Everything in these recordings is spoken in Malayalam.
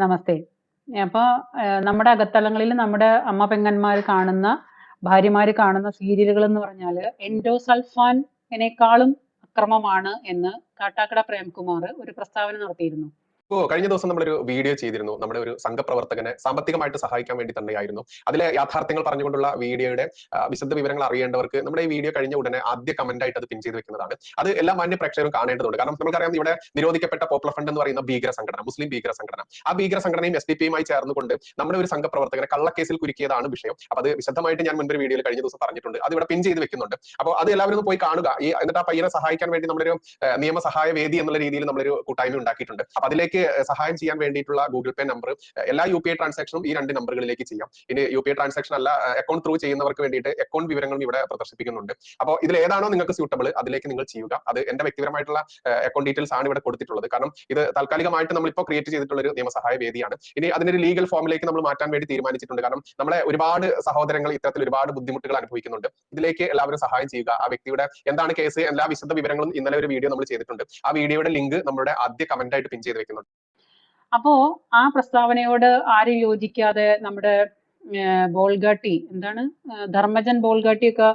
നമസ്തേ. അപ്പൊ നമ്മുടെ അകത്തളങ്ങളിൽ നമ്മുടെ അമ്മ പെങ്ങന്മാർ കാണുന്ന ഭാര്യമാര് കാണുന്ന സീരിയലുകൾ എന്ന് പറഞ്ഞാല് എൻഡോസൾഫാനിനേക്കാളും അക്രമമാണ് എന്ന് കാട്ടാക്കട പ്രേംകുമാർ ഒരു പ്രസ്താവന നടത്തിയിരുന്നു. കഴിഞ്ഞ ദിവസം നമ്മളൊരു വീഡിയോ ചെയ്തിരുന്നു. നമ്മുടെ ഒരു സംഘപ്രവർത്തകനെ സാമ്പത്തികമായിട്ട് സഹായിക്കാൻ വേണ്ടി തന്നെയായിരുന്നു. അതിലെ യാഥാർത്ഥ്യങ്ങൾ പറഞ്ഞുകൊണ്ടുള്ള വീഡിയോയുടെ വിശദ വിവരങ്ങൾ അറിയേണ്ടവർക്ക് നമ്മുടെ ഈ വീഡിയോ കഴിഞ്ഞ ഉടനെ ആദ്യ കമന്റ് ആയിട്ട് അത് പിൻ ചെയ്ത് വെക്കുന്നതാണ്. അത് എല്ലാ മാന്യ പ്രേക്ഷകരും കാണേണ്ടതുണ്ട്. കാരണം നമുക്കറിയാം, ഇവിടെ നിരോധിക്കപ്പെട്ട പോപ്പുലർ ഫ്രണ്ട് എന്ന് പറയുന്ന ഭീകര സംഘടന, മുസ്ലിം ഭീകര സംഘടന, ആ ഭീകര സംഘടനയും SDP ചേർന്നുകൊണ്ട് നമ്മുടെ ഒരു സംഘപ്രവർത്തകനെ കള്ളക്കേസിൽ കുരുക്കിയതാണ് വിഷയം. അപ്പൊ അത് വിശദമായിട്ട് ഞാൻ മുൻപൊരു വീഡിയോയിൽ കഴിഞ്ഞ ദിവസം പറഞ്ഞിട്ടുണ്ട്. അത് ഇവിടെ പിൻ ചെയ്ത് വെക്കുന്നുണ്ട്. അപ്പോൾ അത് എല്ലാവരും പോയി കാണുക. എന്നിട്ട് ആ പയ്യനെ സഹായിക്കാൻ വേണ്ടി നമ്മളൊരു നിയമസഹായ വേദി എന്നുള്ള രീതിയിൽ നമ്മളൊരു കൂട്ടായ്മ ഉണ്ടാക്കിയിട്ടുണ്ട്. അപ്പൊ അതിലേക്ക് സഹായം ചെയ്യാൻ വേണ്ടിയിട്ടുള്ള ഗൂഗിൾ പേ നമ്പർ, എല്ലാ UPI ട്രാൻസാക്ഷനും ഈ 2 നമ്പറുകളിലേക്ക് ചെയ്യാം. ഇനി UPI ട്രാൻസാക്ഷൻ അല്ല, അക്കൗണ്ട് ത്രൂ ചെയ്യുന്നവർക്ക് വേണ്ടിയിട്ട് അക്കൗണ്ട് വിവരങ്ങളും ഇവിടെ പ്രദർശിപ്പിക്കുന്നുണ്ട്. അപ്പോൾ ഇതിൽ ഏതാണോ നിങ്ങൾക്ക് സ്യൂട്ടബിൾ അതിലേക്ക് നിങ്ങൾ ചെയ്യുക. അത് എന്റെ വ്യക്തിപരമായിട്ടുള്ള അക്കൗണ്ട് ഡീറ്റെയിൽസ് ആണ് ഇവിടെ കൊടുത്തിട്ടുള്ളത്. കാരണം ഇത് താൽക്കാലികമായിട്ട് നമ്മളിപ്പോൾ ക്രിയേറ്റ് ചെയ്തിട്ടുള്ള ഒരു നിയമസഹായ വേദിയാണ്. ഇനി അതിനൊരു ലീഗൽ ഫോമിലേക്ക് നമ്മൾ മാറ്റാൻ വേണ്ടി തീരുമാനിച്ചിട്ടുണ്ട്. കാരണം നമ്മളെ ഒരുപാട് സഹോദരങ്ങൾ ഇത്തരത്തിൽ ഒരുപാട് ബുദ്ധിമുട്ടുകൾ അനുഭവിക്കുന്നുണ്ട്. ഇതിലേക്ക് എല്ലാവരും സഹായം ചെയ്യുക. ആ വ്യക്തിയുടെ എന്താണ് കേസ്, എല്ലാ വിശദ വിവരങ്ങളും ഇന്നലെ ഒരു വീഡിയോ നമ്മൾ ചെയ്തിട്ടുണ്ട്. ആ വീഡിയോയുടെ ലിങ്ക് നമ്മുടെ ആദ്യ കമന്റ് ആയിട്ട് പിൻ ചെയ്ത് വെക്കുന്നുണ്ട്. അപ്പോ ആ പ്രസ്താവനയോട് ആരും യോജിക്കാതെ നമ്മുടെ ബോൾഗാട്ടി, എന്താണ് ധർമ്മജൻ ബോൾഗാട്ടിയൊക്കെ,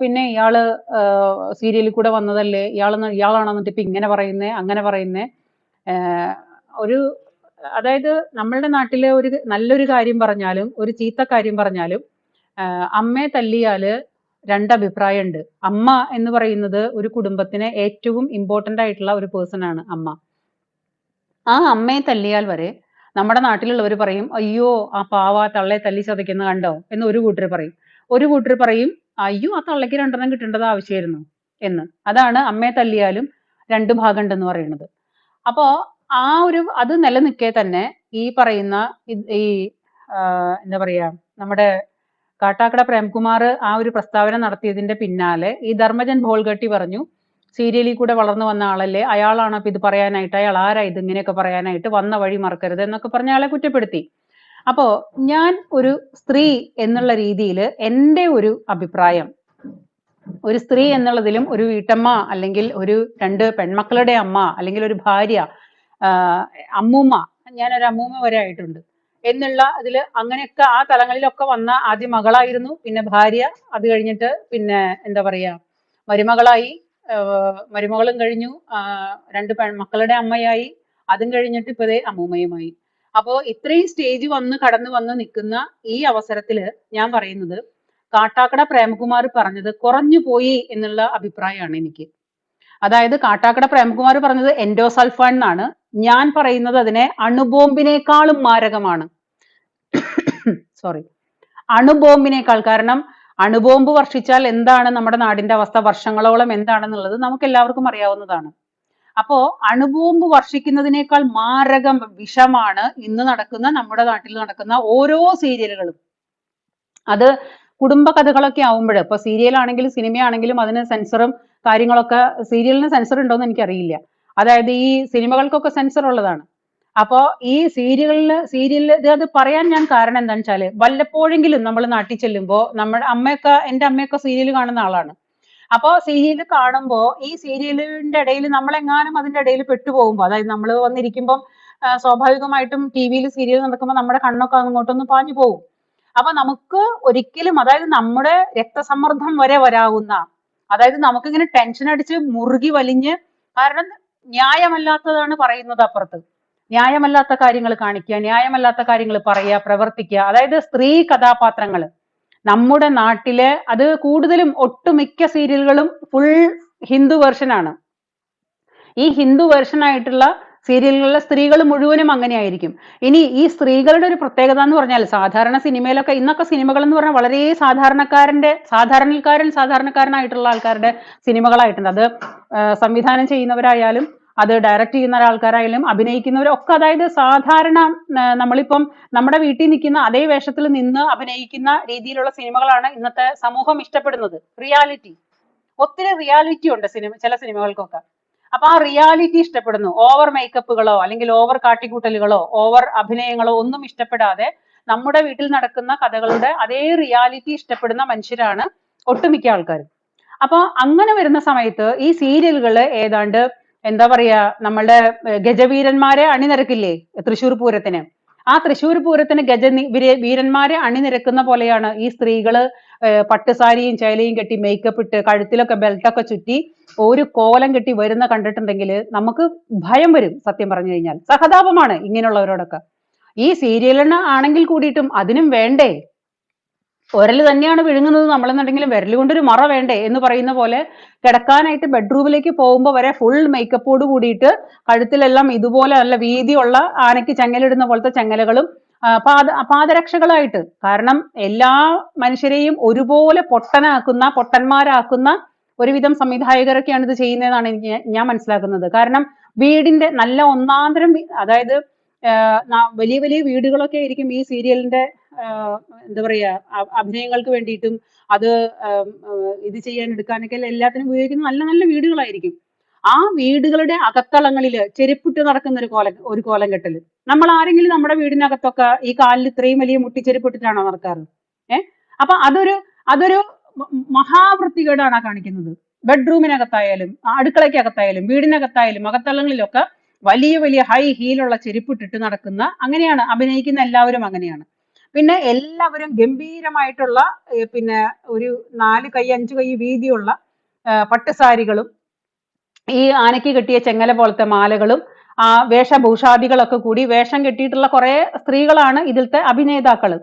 പിന്നെ ഇയാള് സീരിയലിൽ കൂടെ വന്നതല്ലേ, ഇയാളാണ് എന്നിട്ട് ഇപ്പൊ ഇങ്ങനെ പറയുന്നേ അങ്ങനെ പറയുന്നേ. ഒരു അതായത് നമ്മളുടെ നാട്ടിലെ ഒരു നല്ലൊരു കാര്യം പറഞ്ഞാലും ഒരു ചീത്ത കാര്യം പറഞ്ഞാലും അമ്മയെ തല്ലിയാല് രണ്ടഭിപ്രായമുണ്ട്. അമ്മ എന്ന് പറയുന്നത് ഒരു കുടുംബത്തിന് ഏറ്റവും ഇമ്പോർട്ടന്റ് ആയിട്ടുള്ള ഒരു പേഴ്സൺ ആണ് അമ്മ. ആ അമ്മയെ തല്ലിയാൽ വരെ നമ്മുടെ നാട്ടിലുള്ളവർ പറയും, അയ്യോ ആ പാവ തള്ളയെ തല്ലി ചതയ്ക്കുന്ന കണ്ടോ എന്ന് ഒരു കൂട്ടർ പറയും. ഒരു കൂട്ടർ പറയും, അയ്യോ ആ തള്ളയ്ക്ക് 2 കിട്ടേണ്ടത് ആവശ്യമായിരുന്നു എന്ന്. അതാണ് അമ്മയെ തല്ലിയാലും 2 ഭാഗം ഉണ്ടെന്ന് പറയുന്നത്. അപ്പോ അത് നിലനിൽക്കെ തന്നെ ഈ പറയുന്ന ഈ എന്താ പറയാ, നമ്മുടെ കാട്ടാക്കട പ്രേംകുമാർ ആ ഒരു പ്രസ്താവന നടത്തിയതിന്റെ പിന്നാലെ ഈ ധർമ്മജൻ ബോൾഗട്ടി പറഞ്ഞു, സീരിയലിൽ കൂടെ വളർന്നു വന്ന ആളല്ലേ, അയാളാണ് അപ്പൊ ഇത് പറയാനായിട്ട്, അയാൾ ആരാ ഇത് ഇങ്ങനെയൊക്കെ പറയാനായിട്ട്, വന്ന വഴി മറക്കരുത് എന്നൊക്കെ പറഞ്ഞ അയാളെ കുറ്റപ്പെടുത്തി. അപ്പോ ഞാൻ ഒരു സ്ത്രീ എന്നുള്ള രീതിയിൽ എൻ്റെ ഒരു അഭിപ്രായം, ഒരു സ്ത്രീ എന്നുള്ളതിലും ഒരു വീട്ടമ്മ അല്ലെങ്കിൽ ഒരു 2 പെൺമക്കളുടെ അമ്മ അല്ലെങ്കിൽ ഒരു ഭാര്യ, അമ്മൂമ്മ, ഞാനൊരു അമ്മൂമ്മ വരെ ആയിട്ടുണ്ട് എന്നുള്ള ഇതില് അങ്ങനെയൊക്കെ ആ തലങ്ങളിലൊക്കെ വന്ന ആദ്യം മകളായിരുന്നു, പിന്നെ ഭാര്യ, അത് കഴിഞ്ഞിട്ട് പിന്നെ എന്താ പറയാ മരുമകളായി, മരുമകളും കഴിഞ്ഞു, 2 പെൺമക്കളുടെ അമ്മയായി, അതും കഴിഞ്ഞിട്ട് ഇപ്പതേ അമ്മൂമ്മയുമായി. അപ്പോ ഇത്രയും സ്റ്റേജ് കടന്നു വന്ന് നിൽക്കുന്ന ഈ അവസരത്തില് ഞാൻ പറയുന്നത്, കാട്ടാക്കട പ്രേംകുമാർ പറഞ്ഞത് കുറഞ്ഞു പോയി എന്നുള്ള അഭിപ്രായമാണ് എനിക്ക്. അതായത് കാട്ടാക്കട പ്രേംകുമാർ പറഞ്ഞത് എൻഡോസൾഫാൻ എന്നാണ്. ഞാൻ പറയുന്നത് അതിനെ അണുബോംബിനേക്കാളും മാരകമാണ്. സോറി, അണുബോംബിനേക്കാൾ. കാരണം അണുബോംബ് വർഷിച്ചാൽ എന്താണ് നമ്മുടെ നാടിന്റെ അവസ്ഥ, വർഷങ്ങളോളം എന്താണെന്നുള്ളത് നമുക്ക് എല്ലാവർക്കും അറിയാവുന്നതാണ്. അപ്പോ അണുബോംബ് വർഷിക്കുന്നതിനേക്കാൾ മാരകം വിഷമാണ് ഇന്ന് നടക്കുന്ന നമ്മുടെ നാട്ടിൽ നടക്കുന്ന ഓരോ സീരിയലുകളും. അത് കുടുംബ കഥകളൊക്കെ ആവുമ്പോൾ, ഇപ്പൊ സീരിയൽ ആണെങ്കിലും സിനിമയാണെങ്കിലും അതിന് സെൻസറും കാര്യങ്ങളൊക്കെ, സീരിയലിന് സെൻസർ ഉണ്ടോന്ന് എനിക്കറിയില്ല. അതായത് ഈ സിനിമകൾക്കൊക്കെ സെൻസർ ഉള്ളതാണ്. അപ്പോ ഈ സീരിയലിൽ അത് പറയാൻ ഞാൻ കാരണം എന്താണെന്ന് വെച്ചാല്, വല്ലപ്പോഴെങ്കിലും നമ്മൾ നാട്ടിൽ ചെല്ലുമ്പോ എൻ്റെ അമ്മയൊക്കെ സീരിയൽ കാണുന്ന ആളാണ്. അപ്പോ സീരിയൽ കാണുമ്പോ ഈ സീരിയലിന്റെ ഇടയിൽ നമ്മളെങ്ങാനും അതിന്റെ ഇടയിൽ പെട്ടുപോകുമ്പോ, അതായത് നമ്മൾ വന്നിരിക്കുമ്പം സ്വാഭാവികമായിട്ടും TV-യിൽ സീരിയൽ നടക്കുമ്പോൾ നമ്മുടെ കണ്ണൊക്കെ അങ്ങോട്ടൊന്ന് പാഞ്ഞു പോകും. അപ്പൊ നമുക്ക് ഒരിക്കലും, അതായത് നമ്മുടെ രക്തസമ്മർദ്ദം വരെ വരാവുന്ന, അതായത് നമുക്കിങ്ങനെ ടെൻഷൻ അടിച്ച് മുറുകി വലിഞ്ഞ്, കാരണം ന്യായമല്ലാത്തതാണ് പറയുന്നത് അപ്പുറത്ത്, ന്യായമല്ലാത്ത കാര്യങ്ങൾ കാണിക്കുക, ന്യായമല്ലാത്ത കാര്യങ്ങൾ പറയുക, പ്രവർത്തിക്കുക. അതായത് സ്ത്രീ കഥാപാത്രങ്ങൾ നമ്മുടെ നാട്ടിലെ, അത് കൂടുതലും ഒട്ടുമിക്ക സീരിയലുകളും ഫുൾ ഹിന്ദു വേർഷനാണ്. ഈ ഹിന്ദു വേർഷനായിട്ടുള്ള സീരിയലുകളിലെ സ്ത്രീകൾ മുഴുവനും അങ്ങനെയായിരിക്കും. ഇനി ഈ സ്ത്രീകളുടെ ഒരു പ്രത്യേകത എന്ന് പറഞ്ഞാൽ, സാധാരണ സിനിമയിലൊക്കെ ഇന്നൊക്കെ സിനിമകൾ എന്ന് പറഞ്ഞാൽ വളരെ സാധാരണക്കാരനായിട്ടുള്ള ആൾക്കാരുടെ സിനിമകളായിട്ടുണ്ട്. അത് സംവിധാനം ചെയ്യുന്നവരായാലും അത് ഡയറക്റ്റ് ചെയ്യുന്ന ഒരാൾക്കാരായാലും അഭിനയിക്കുന്നവരൊക്കെ, അതായത് സാധാരണ നമ്മളിപ്പം നമ്മുടെ വീട്ടിൽ നിൽക്കുന്ന അതേ വേഷത്തിൽ നിന്ന് അഭിനയിക്കുന്ന രീതിയിലുള്ള സിനിമകളാണ് ഇന്നത്തെ സമൂഹം ഇഷ്ടപ്പെടുന്നത്. റിയാലിറ്റി, ഒത്തിരി റിയാലിറ്റി ഉണ്ട് ചില സിനിമകൾക്കൊക്കെ. അപ്പൊ ആ റിയാലിറ്റി ഇഷ്ടപ്പെടുന്നു. ഓവർ മേക്കപ്പുകളോ അല്ലെങ്കിൽ ഓവർ കാട്ടിക്കൂട്ടലുകളോ ഓവർ അഭിനയങ്ങളോ ഒന്നും ഇഷ്ടപ്പെടാതെ നമ്മുടെ വീട്ടിൽ നടക്കുന്ന കഥകളുടെ അതേ റിയാലിറ്റി ഇഷ്ടപ്പെടുന്ന മനുഷ്യരാണ് ഒട്ടുമിക്ക ആൾക്കാരും. അപ്പൊ അങ്ങനെ വരുന്ന സമയത്ത് ഈ സീരിയലുകൾ ഏതാണ്ട് എന്താ പറയാ, നമ്മളുടെ ഗജവീരന്മാരെ അണിനിരക്കില്ലേ തൃശ്ശൂർ പൂരത്തിന്? ആ തൃശ്ശൂർ പൂരത്തിന് വീരന്മാരെ അണിനിരക്കുന്ന പോലെയാണ് ഈ സ്ത്രീകള് പട്ടുസാരിയും ചേലയും കെട്ടി മേക്കപ്പ് ഇട്ട് കഴുത്തിലൊക്കെ ബെൽറ്റൊക്കെ ചുറ്റി ഒരു കോലം കെട്ടി വരുന്ന കണ്ടിട്ടുണ്ടെങ്കിൽ നമുക്ക് ഭയം വരും. സത്യം പറഞ്ഞു കഴിഞ്ഞാൽ സഹതാപമാണ് ഇങ്ങനെയുള്ളവരോടൊക്കെ. ഈ സീരിയലിന് ആണെങ്കിൽ കൂടിയിട്ടും അതിനും വേണ്ടേ, ഒരല് തന്നെയാണ് വിഴുങ്ങുന്നത് നമ്മളെന്നുണ്ടെങ്കിലും വിരൽ കൊണ്ടൊരു മറ വേണ്ടേ എന്ന് പറയുന്ന പോലെ കിടക്കാനായിട്ട് ബെഡ്റൂമിലേക്ക് പോകുമ്പോൾ വരെ ഫുൾ മേക്കപ്പോട് കൂടിയിട്ട് കഴുത്തിലെല്ലാം ഇതുപോലെ നല്ല വീതിയുള്ള ആനയ്ക്ക് ചെങ്ങലിടുന്ന പോലത്തെ ചെങ്ങലകളും പാദരക്ഷകളായിട്ട്. കാരണം എല്ലാ മനുഷ്യരെയും ഒരുപോലെ പൊട്ടന്മാരാക്കുന്ന ഒരുവിധം സംവിധായകരൊക്കെയാണ് ഇത് ചെയ്യുന്നതെന്നാണ് ഞാൻ മനസ്സിലാക്കുന്നത്. കാരണം വീടിന്റെ നല്ല ഒന്നാന്തരം, അതായത് വലിയ വലിയ വീടുകളൊക്കെ ആയിരിക്കും ഈ സീരിയലിന്റെ എന്താ പറയാ അഭിനയങ്ങൾക്ക് വേണ്ടിയിട്ടും അത് ഇത് ചെയ്യാൻ എടുക്കാനൊക്കെ എല്ലാത്തിനും ഉപയോഗിക്കുന്ന നല്ല നല്ല വീടുകളായിരിക്കും. ആ വീടുകളുടെ അകത്തളങ്ങളില് ചെരുപ്പിട്ട് നടക്കുന്ന ഒരു കോലം കെട്ടല്. നമ്മൾ ആരെങ്കിലും നമ്മുടെ വീടിനകത്തൊക്കെ ഈ കാലിൽ ഇത്രയും വലിയ മുട്ടിച്ചെരുപ്പിട്ടിട്ടാണോ നടക്കാറ്? അപ്പൊ അതൊരു മഹാവൃത്തികേടാണ് കാണിക്കുന്നത്. ബെഡ്റൂമിനകത്തായാലും അടുക്കളയ്ക്കകത്തായാലും വീടിനകത്തായാലും അകത്തളങ്ങളിലൊക്കെ വലിയ വലിയ ഹൈ ഹീലുള്ള ചെരുപ്പിട്ടിട്ട് നടക്കുന്ന, അങ്ങനെയാണ് അഭിനയിക്കുന്ന എല്ലാവരും അങ്ങനെയാണ്. പിന്നെ എല്ലാവരും ഗംഭീരമായിട്ടുള്ള പിന്നെ ഒരു 4 കൈ 5 കൈ വീതിയുള്ള പട്ടുസാരികളും ഈ ആനയ്ക്ക് കെട്ടിയ ചെങ്ങല പോലത്തെ മാലകളും വേഷഭൂഷാദികളൊക്കെ കൂടി വേഷം കെട്ടിയിട്ടുള്ള കുറെ സ്ത്രീകളാണ് ഇതിലത്തെ അഭിനേതാക്കള്.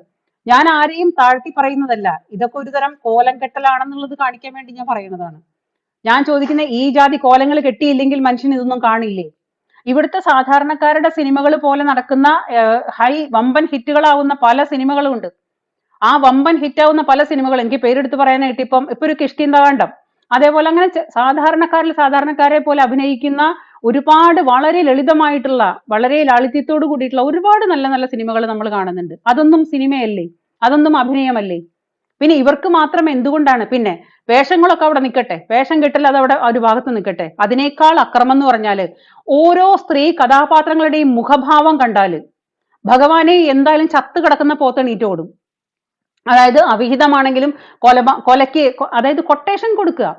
ഞാൻ ആരെയും താഴ്ത്തി പറയുന്നതല്ല, ഇതൊക്കെ ഒരു തരം കോലം കെട്ടലാണെന്നുള്ളത് കാണിക്കാൻ വേണ്ടി ഞാൻ പറയുന്നതാണ്. ഞാൻ ചോദിക്കുന്ന ഈ ജാതി കോലങ്ങൾ കെട്ടിയില്ലെങ്കിൽ മനുഷ്യൻ ഇതൊന്നും കാണില്ലേ? ഇവിടുത്തെ സാധാരണക്കാരുടെ സിനിമകൾ പോലെ നടക്കുന്ന വമ്പൻ ഹിറ്റുകളാവുന്ന പല സിനിമകളും ഉണ്ട്. ആ വമ്പൻ ഹിറ്റാവുന്ന പല സിനിമകൾ എനിക്ക് പേരെടുത്ത് പറയാനായിട്ട് ഇപ്പൊ ഒരു കിഷ്കിന്താകാന്ഡം, അതേപോലെ അങ്ങനെ സാധാരണക്കാരെ പോലെ അഭിനയിക്കുന്ന ഒരുപാട് വളരെ ലളിതമായിട്ടുള്ള വളരെ ലാളിത്യത്തോട് കൂടിയിട്ടുള്ള ഒരുപാട് നല്ല നല്ല സിനിമകൾ നമ്മൾ കാണുന്നുണ്ട്. അതൊന്നും സിനിമയല്ലേ? അതൊന്നും അഭിനയമല്ലേ? പിന്നെ ഇവർക്ക് മാത്രം എന്തുകൊണ്ടാണ്? പിന്നെ വേഷങ്ങളൊക്കെ അവിടെ നിൽക്കട്ടെ, വേഷം കെട്ടൽ അത് അവിടെ ഒരു ഭാഗത്ത് നിൽക്കട്ടെ. അതിനേക്കാൾ അക്രമം എന്ന് പറഞ്ഞാല് ഓരോ സ്ത്രീ കഥാപാത്രങ്ങളുടെയും മുഖഭാവം കണ്ടാല് ഭഗവാനെ എന്തായാലും ചത്ത് കിടക്കുന്ന പോത്തെണീറ്റ് ഓടും. അതായത് അവിഹിതമാണെങ്കിലും കൊലയ്ക്ക്, അതായത് കൊട്ടേഷൻ കൊടുക്കുക,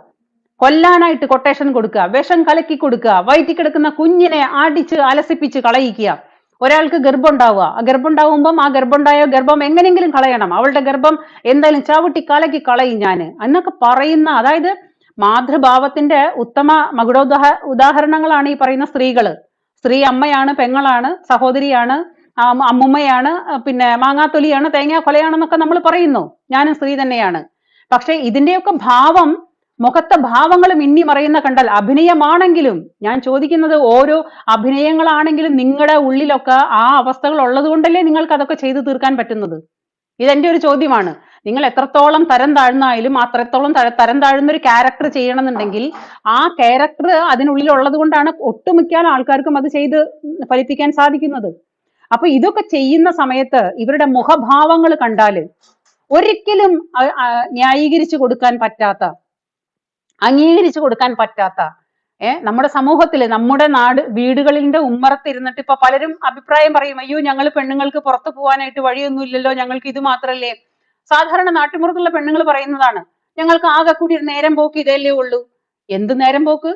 കൊല്ലാനായിട്ട് കൊട്ടേഷൻ കൊടുക്കുക, വിഷം കലക്കി കൊടുക്കുക, വയറ്റി കിടക്കുന്ന കുഞ്ഞിനെ അടിച്ച് അലസിപ്പിച്ച് കളയിക്കുക. ഒരാൾക്ക് ഗർഭം ഉണ്ടാവുക, ആ ഗർഭം ഉണ്ടാവുമ്പം ആ ഗർഭം എങ്ങനെയെങ്കിലും കളയണം, അവളുടെ ഗർഭം എന്തായാലും ചവിട്ടി കലക്കി കളയും ഞാന് എന്നൊക്കെ പറയുന്ന, അതായത് മാതൃഭാവത്തിന്റെ ഉത്തമ ഉദാഹരണങ്ങളാണ് ഈ പറയുന്ന സ്ത്രീകള്. സ്ത്രീ അമ്മയാണ്, പെങ്ങളാണ്, സഹോദരിയാണ്, അമ്മുമ്മയാണ്, പിന്നെ മാങ്ങാത്തൊലിയാണ്, തേങ്ങാ കൊലയാണെന്നൊക്കെ നമ്മൾ പറയുന്നു. ഞാനും സ്ത്രീ തന്നെയാണ്. പക്ഷെ ഇതിന്റെയൊക്കെ ഭാവം, മുഖത്തെ ഭാവങ്ങൾ മിന്നി മറയുന്ന കണ്ടാൽ അഭിനയമാണെങ്കിലും, ഞാൻ ചോദിക്കുന്നത് ഓരോ അഭിനയങ്ങളാണെങ്കിലും നിങ്ങളുടെ ഉള്ളിലൊക്കെ ആ അവസ്ഥകൾ ഉള്ളത് കൊണ്ടല്ലേ നിങ്ങൾക്ക് അതൊക്കെ ചെയ്തു തീർക്കാൻ പറ്റുന്നത്? ഇതെന്റെ ഒരു ചോദ്യമാണ്. നിങ്ങൾ എത്രത്തോളം തരം താഴ്ന്നായാലും അത്രത്തോളം തരം താഴ്ന്ന ഒരു ക്യാരക്ടർ ചെയ്യണമെന്നുണ്ടെങ്കിൽ ആ ക്യാരക്ടർ അതിനുള്ളിൽ ഉള്ളത് കൊണ്ടാണ് ഒട്ടുമിക്ക ആൾക്കാർക്കും അത് ചെയ്ത് ഫലിപ്പിക്കാൻ സാധിക്കുന്നത്. അപ്പൊ ഇതൊക്കെ ചെയ്യുന്ന സമയത്ത് ഇവരുടെ മുഖഭാവങ്ങൾ കണ്ടാല് ഒരിക്കലും ന്യായീകരിച്ചു കൊടുക്കാൻ പറ്റാത്ത, അംഗീകരിച്ചു കൊടുക്കാൻ പറ്റാത്ത, നമ്മുടെ സമൂഹത്തില്, നമ്മുടെ വീടുകളിന്റെ ഉമ്മറത്ത് ഇരുന്നിട്ട് ഇപ്പൊ പലരും അഭിപ്രായം പറയും, അയ്യോ ഞങ്ങൾ പെണ്ണുങ്ങൾക്ക് പുറത്തു പോകാനായിട്ട് വഴിയൊന്നുമില്ലല്ലോ, ഞങ്ങൾക്ക് ഇത് മാത്രല്ലേ. സാധാരണ നാട്ടുമ്പുറത്തുള്ള പെണ്ണുങ്ങൾ പറയുന്നതാണ്, ഞങ്ങൾക്ക് ആകെ കൂടി നേരം പോക്ക് ഇതല്ലേ ഉള്ളൂ. എന്ത് നേരം പോക്ക്?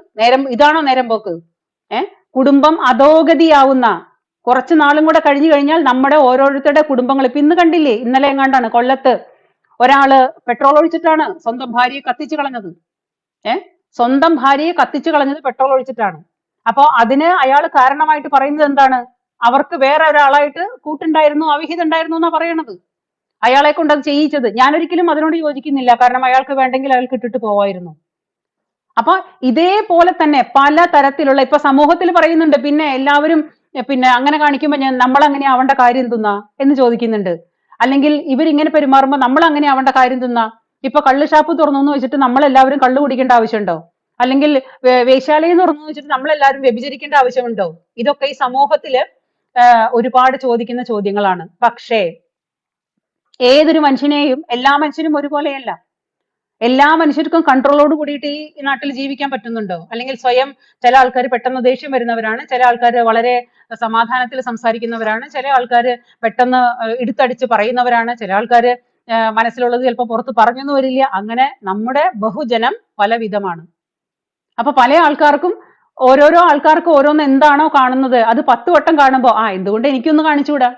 ഇതാണോ നേരം പോക്ക്? കുടുംബം അധോഗതിയാവുന്ന, കുറച്ചു നാളും കൂടെ കഴിഞ്ഞു കഴിഞ്ഞാൽ നമ്മുടെ ഓരോരുത്തരുടെ കുടുംബങ്ങൾ, ഇപ്പൊ ഇന്ന് കണ്ടില്ലേ, ഇന്നലെ എങ്ങാണ്ടാണ് കൊല്ലത്ത് ഒരാള് പെട്രോൾ ഒഴിച്ചിട്ടാണ് സ്വന്തം ഭാര്യയെ കത്തിച്ചു കളഞ്ഞത്. സ്വന്തം ഭാര്യയെ കത്തിച്ചു കളഞ്ഞത് പെട്രോൾ ഒഴിച്ചിട്ടാണ്. അപ്പോ അതിന് അയാൾ കാരണമായിട്ട് പറയുന്നത് എന്താണ്? അവർക്ക് വേറെ ഒരാളായിട്ട് കൂട്ടുണ്ടായിരുന്നു, അവിഹിതം ഉണ്ടായിരുന്നു എന്നാ പറയണത്. അയാളെ കൊണ്ട് അത് ചെയ്യിച്ചത്. ഞാനൊരിക്കലും അതിനോട് യോജിക്കുന്നില്ല. കാരണം അയാൾക്ക് വേണ്ടെങ്കിൽ അയാൾക്ക് ഇട്ടിട്ട് പോവായിരുന്നു. അപ്പൊ ഇതേപോലെ തന്നെ പല തരത്തിലുള്ള, ഇപ്പൊ സമൂഹത്തിൽ പറയുന്നുണ്ട്, പിന്നെ എല്ലാവരും പിന്നെ അങ്ങനെ കാണിക്കുമ്പോ നമ്മൾ അങ്ങനെ ആവേണ്ട കാര്യം എന്തുന്നാ എന്ന് ചോദിക്കുന്നുണ്ട്. അല്ലെങ്കിൽ ഇവരിങ്ങനെ പെരുമാറുമ്പോ നമ്മൾ അങ്ങനെ ആവേണ്ട കാര്യം എന്തുന്നാ? ഇപ്പൊ കള്ള് ഷാപ്പ് തുറന്നു എന്ന് വെച്ചിട്ട് നമ്മളെല്ലാവരും കള്ളു കുടിക്കേണ്ട ആവശ്യമുണ്ടോ? അല്ലെങ്കിൽ വേശ്യാലയം തുറന്നു വെച്ചിട്ട് നമ്മളെല്ലാവരും വ്യഭിചരിക്കേണ്ട ആവശ്യമുണ്ടോ? ഇതൊക്കെ ഈ സമൂഹത്തില് ഒരുപാട് ചോദിക്കുന്ന ചോദ്യങ്ങളാണ്. പക്ഷേ ഏതൊരു മനുഷ്യനെയും, എല്ലാ മനുഷ്യരും ഒരുപോലെയല്ല. എല്ലാ മനുഷ്യർക്കും കൺട്രോളോട് കൂടിയിട്ട് ഈ നാട്ടിൽ ജീവിക്കാൻ പറ്റുന്നുണ്ടോ? അല്ലെങ്കിൽ സ്വയം ചില ആൾക്കാർ പെട്ടെന്ന് ദേഷ്യം വരുന്നവരാണ്, ചില ആൾക്കാർ വളരെ സമാധാനത്തിൽ സംസാരിക്കുന്നവരാണ്, ചില ആൾക്കാർ പെട്ടെന്ന് എടുത്തടിച്ച് പറയുന്നവരാണ്, ചില ആൾക്കാർ മനസ്സിലുള്ളത് ചിലപ്പോൾ പുറത്ത് പറഞ്ഞൊന്നും വരില്ല. അങ്ങനെ നമ്മുടെ ബഹുജനം പലവിധമാണ്. അപ്പൊ പല ആൾക്കാർക്കും ഓരോരോ ആൾക്കാർക്ക് ഓരോന്ന് എന്താണോ കാണുന്നത് അത് 10 വട്ടം കാണുമ്പോ എന്തുകൊണ്ട് എനിക്കൊന്ന് കാണിച്ചുകൂടാ?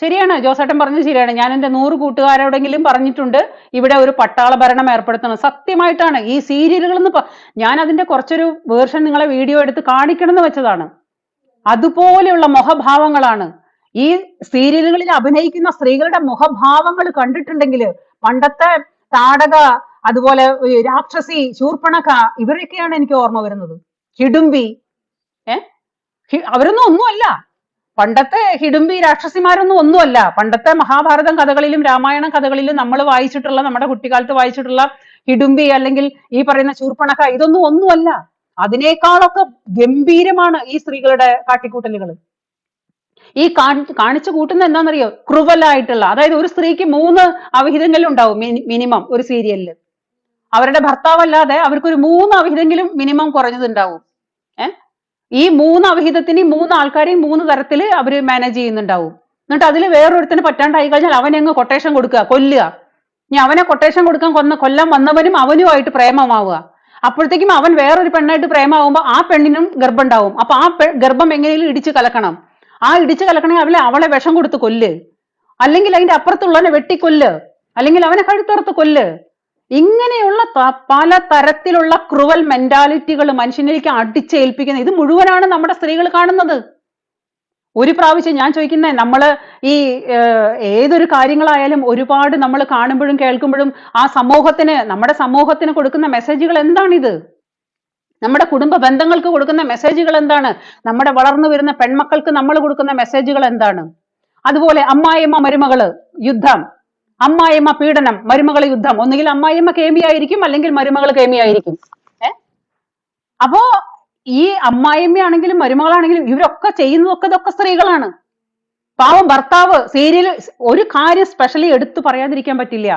ശരിയാണ്, ജോസേട്ടൻ പറഞ്ഞത് ശരിയാണ്. ഞാൻ എന്റെ 100 കൂട്ടുകാരോടെങ്കിലും പറഞ്ഞിട്ടുണ്ട് ഇവിടെ ഒരു പട്ടാള ഭരണം ഏർപ്പെടുത്തണം. സത്യമായിട്ടാണ്. ഈ സീരിയലുകൾ ഞാൻ അതിന്റെ കുറച്ചൊരു വേർഷൻ നിങ്ങളെ വീഡിയോ എടുത്ത് കാണിക്കണം എന്ന് വെച്ചതാണ്. അതുപോലെയുള്ള മുഖഭാവങ്ങളാണ് ഈ സീരിയലുകളിൽ അഭിനയിക്കുന്ന സ്ത്രീകളുടെ മുഖഭാവങ്ങൾ കണ്ടിട്ടുണ്ടെങ്കിൽ പണ്ടത്തെ താടക, അതുപോലെ രാക്ഷസി, ശൂർപ്പണഖ, ഇവരൊക്കെയാണ് എനിക്ക് ഓർമ്മ വരുന്നത്. ഹിഡുംബി, അവരൊന്നും ഒന്നുമല്ല. പണ്ടത്തെ ഹിഡുംബി രാക്ഷസിമാരൊന്നും ഒന്നുമല്ല. പണ്ടത്തെ മഹാഭാരതം കഥകളിലും രാമായണ കഥകളിലും നമ്മൾ വായിച്ചിട്ടുള്ള, നമ്മുടെ കുട്ടിക്കാലത്ത് വായിച്ചിട്ടുള്ള ഹിഡുംബി അല്ലെങ്കിൽ ഈ പറയുന്ന ശൂർപ്പണഖ, ഇതൊന്നും ഒന്നുമല്ല. അതിനേക്കാളൊക്കെ ഗംഭീരമാണ് ഈ സ്ത്രീകളുടെ കാട്ടിക്കൂട്ടലുകൾ. ഈ കാണിച്ചു കൂട്ടുന്ന എന്താണെന്നറിയോ? ക്രുവലായിട്ടുള്ള, അതായത് ഒരു സ്ത്രീക്ക് 3 അവിഹിതങ്ങളും ഉണ്ടാവും മിനിമം ഒരു സീരിയലില്. അവരുടെ ഭർത്താവല്ലാതെ അവർക്കൊരു 3 അവിഹിതെങ്കിലും മിനിമം കുറഞ്ഞതുണ്ടാവും. ഈ 3 അവിഹിതത്തിന് 3 ആൾക്കാരെയും 3 തരത്തിൽ അവര് മാനേജ് ചെയ്യുന്നുണ്ടാവും. എന്നിട്ട് അതിൽ വേറൊരുത്തിന് പറ്റാണ്ടായി കഴിഞ്ഞാൽ അവനെങ്ങ് കൊട്ടേഷൻ കൊടുക്കുക, കൊല്ലുക. ഇനി അവനെ കൊട്ടേഷൻ കൊടുക്കാൻ കൊല്ലാൻ വന്നവനും അവനുമായിട്ട് പ്രേമമാവുക. അപ്പോഴത്തേക്കും അവൻ വേറൊരു പെണ്ണായിട്ട് പ്രേമാവുമ്പോ ആ പെണ്ണിനും ഗർഭം ഉണ്ടാവും. അപ്പൊ ആ ഗർഭം എങ്ങനെയും ഇടിച്ചു കലക്കണം. ഇടിച്ചു കലക്കണമെങ്കിൽ അവളെ വിഷം കൊടുത്ത് കൊല്ല്, അല്ലെങ്കിൽ അതിന്റെ അപ്പുറത്തുള്ളവനെ വെട്ടിക്കൊല്ല്, അല്ലെങ്കിൽ അവനെ കഴുത്തറുത്ത് കൊല്ല്. ഇങ്ങനെയുള്ള പല തരത്തിലുള്ള ക്രൂവൽ മെന്റാലിറ്റികൾ മനുഷ്യനിലേക്ക് അടിച്ചേൽപ്പിക്കുന്നത് ഇത് മുഴുവനാണ് നമ്മുടെ സ്ത്രീകൾ കാണുന്നത്. ഒരു പ്രാവശ്യം ഞാൻ ചോദിക്കുന്നത്, നമ്മള് ഈ ഏതൊരു കാര്യങ്ങളായാലും ഒരുപാട് നമ്മൾ കാണുമ്പോഴും കേൾക്കുമ്പോഴും നമ്മുടെ സമൂഹത്തിന് കൊടുക്കുന്ന മെസ്സേജുകൾ എന്താണിത്? നമ്മുടെ കുടുംബ ബന്ധങ്ങൾക്ക് കൊടുക്കുന്ന മെസ്സേജുകൾ എന്താണ്? നമ്മുടെ വളർന്നു വരുന്ന പെൺമക്കൾക്ക് നമ്മൾ കൊടുക്കുന്ന മെസ്സേജുകൾ എന്താണ്? അതുപോലെ അമ്മായിയമ്മ മരുമകള് യുദ്ധം, അമ്മായിയമ്മ പീഡനം, മരുമകള് യുദ്ധം. ഒന്നുകിൽ അമ്മായിയമ്മ കേമിയായിരിക്കും, അല്ലെങ്കിൽ മരുമകൾ കേമിയായിരിക്കും. അപ്പോ ഈ അമ്മായിയമ്മയാണെങ്കിലും മരുമകളാണെങ്കിലും ഇവരൊക്കെ ചെയ്യുന്നതൊക്കെ ഇതൊക്കെ സ്ത്രീകളാണ്. പാവം ഭർത്താവ് സീരിയൽ, ഒരു കാര്യം സ്പെഷ്യലി എടുത്തു പറയാതിരിക്കാൻ പറ്റില്ല.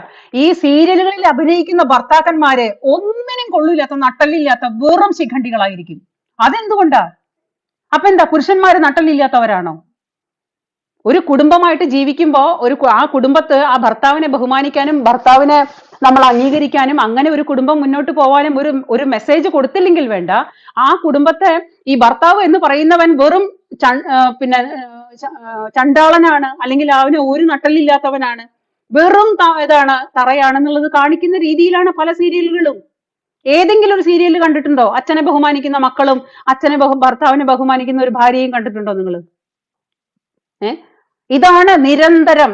ഈ സീരിയലുകളിൽ അഭിനയിക്കുന്ന ഭർത്താക്കന്മാരെ ഒന്നിനും കൊള്ളൂല്ലാത്ത, നട്ടല്ലില്ലാത്ത വെറും ശിഖണ്ഡികളായിരിക്കും. അതെന്തുകൊണ്ടാ? അപ്പൊ എന്താ, പുരുഷന്മാര് നട്ടല്ലില്ലാത്തവരാണോ? ഒരു കുടുംബമായിട്ട് ജീവിക്കുമ്പോ ആ കുടുംബത്ത് ആ ഭർത്താവിനെ ബഹുമാനിക്കാനും ഭർത്താവിനെ നമ്മൾ അംഗീകരിക്കാനും അങ്ങനെ ഒരു കുടുംബം മുന്നോട്ട് പോവാനും ഒരു മെസ്സേജ് കൊടുത്തില്ലെങ്കിൽ വേണ്ട, ആ കുടുംബത്തെ ഈ ഭർത്താവ് എന്ന് പറയുന്നവൻ വെറും ചണ്ടാളനാണ്, അല്ലെങ്കിൽ അവന് ഒരു നട്ടലില്ലാത്തവനാണ്, വെറും തറയാണെന്നുള്ളത് കാണിക്കുന്ന രീതിയിലാണ് പല സീരിയലുകളും. ഏതെങ്കിലും ഒരു സീരിയൽ കണ്ടിട്ടുണ്ടോ അച്ഛനെ ബഹുമാനിക്കുന്ന മക്കളും ഭർത്താവിനെ ബഹുമാനിക്കുന്ന ഒരു ഭാര്യയും കണ്ടിട്ടുണ്ടോ നിങ്ങൾ? ഇതാണ് നിരന്തരം.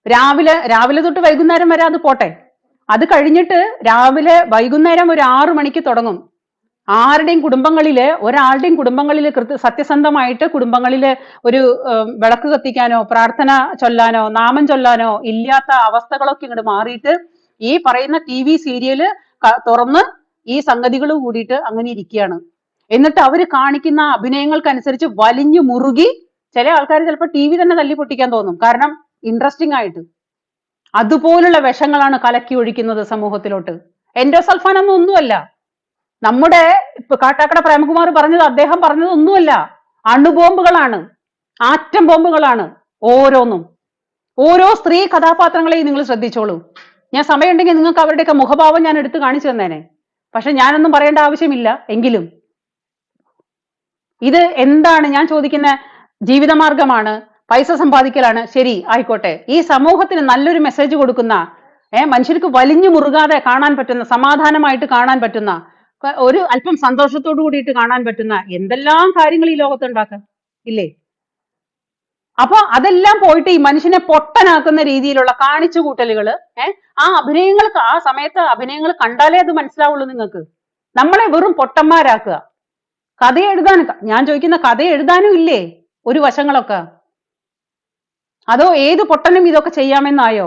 രാവിലെ തൊട്ട് വൈകുന്നേരം വരെ അത് പോട്ടെ, അത് കഴിഞ്ഞിട്ട് വൈകുന്നേരം ഒരു 6 മണിക്ക് തുടങ്ങും. ഒരാളുടെയും കുടുംബങ്ങളില് സത്യസന്ധമായിട്ട് കുടുംബങ്ങളില് ഒരു വിളക്ക് കത്തിക്കാനോ പ്രാർത്ഥന ചൊല്ലാനോ നാമം ചൊല്ലാനോ ഇല്ലാത്ത അവസ്ഥകളൊക്കെ ഇങ്ങോട്ട് മാറിയിട്ട് ഈ പറയുന്ന TV സീരിയല് തുറന്ന് ഈ സംഗതികൾ കൂടിയിട്ട് അങ്ങനെ ഇരിക്കുകയാണ്. എന്നിട്ട് അവര് കാണിക്കുന്ന അഭിനയങ്ങൾക്കനുസരിച്ച് വലിഞ്ഞു മുറുകി ചില ആൾക്കാർ ചിലപ്പോൾ TV തന്നെ തല്ലി പൊട്ടിക്കാൻ തോന്നും, കാരണം ഇൻട്രസ്റ്റിംഗ് ആയിട്ട്. അതുപോലുള്ള വിഷങ്ങളാണ് കലക്കി ഒഴിക്കുന്നത് സമൂഹത്തിലോട്ട്. എൻഡോസൾഫാൻ ഒന്നുമല്ല. നമ്മുടെ കാട്ടാക്കട പ്രേമകുമാർ പറഞ്ഞത്, അദ്ദേഹം പറഞ്ഞത് ഒന്നുമല്ല, അണുബോംബുകളാണ്, ആറ്റം ബോംബുകളാണ് ഓരോന്നും. ഓരോ സ്ത്രീ കഥാപാത്രങ്ങളെയും നിങ്ങൾ ശ്രദ്ധിച്ചോളൂ. ഞാൻ സമയമുണ്ടെങ്കിൽ നിങ്ങൾക്ക് അവരുടെയൊക്കെ മുഖഭാവം ഞാൻ എടുത്ത് കാണിച്ചു തന്നേനെ, പക്ഷെ ഞാനൊന്നും പറയേണ്ട ആവശ്യമില്ല. എങ്കിലും ഇത് എന്താണ് ഞാൻ ചോദിക്കുന്ന? ജീവിതമാർഗമാണ്, പൈസ സമ്പാദിക്കലാണ്, ശരി ആയിക്കോട്ടെ. ഈ സമൂഹത്തിന് നല്ലൊരു മെസ്സേജ് കൊടുക്കുന്ന, മനുഷ്യർക്ക് വലിഞ്ഞു മുറുകാതെ കാണാൻ പറ്റുന്ന, സമാധാനമായിട്ട് കാണാൻ പറ്റുന്ന, ഒരു അല്പം സന്തോഷത്തോടു കൂടിയിട്ട് കാണാൻ പറ്റുന്ന എന്തെല്ലാം കാര്യങ്ങൾ ഈ ലോകത്ത് ഉണ്ടാക്കാം ഇല്ലേ? അപ്പൊ അതെല്ലാം പോയിട്ട് ഈ മനുഷ്യനെ പൊട്ടനാക്കുന്ന രീതിയിലുള്ള കാണിച്ചു കൂട്ടലുകള്, ആ സമയത്ത് അഭിനയങ്ങൾ കണ്ടാലേ അത് മനസ്സിലാവുള്ളൂ നിങ്ങൾക്ക്. നമ്മളെ വെറും പൊട്ടന്മാരാക്കുക. കഥ എഴുതാൻ, ഞാൻ ചോദിക്കുന്ന, കഥ എഴുതാനും ഇല്ലേ ഒരു വശങ്ങളൊക്കെ? അതോ ഏത് പൊട്ടനും ഇതൊക്കെ ചെയ്യാമെന്നായോ?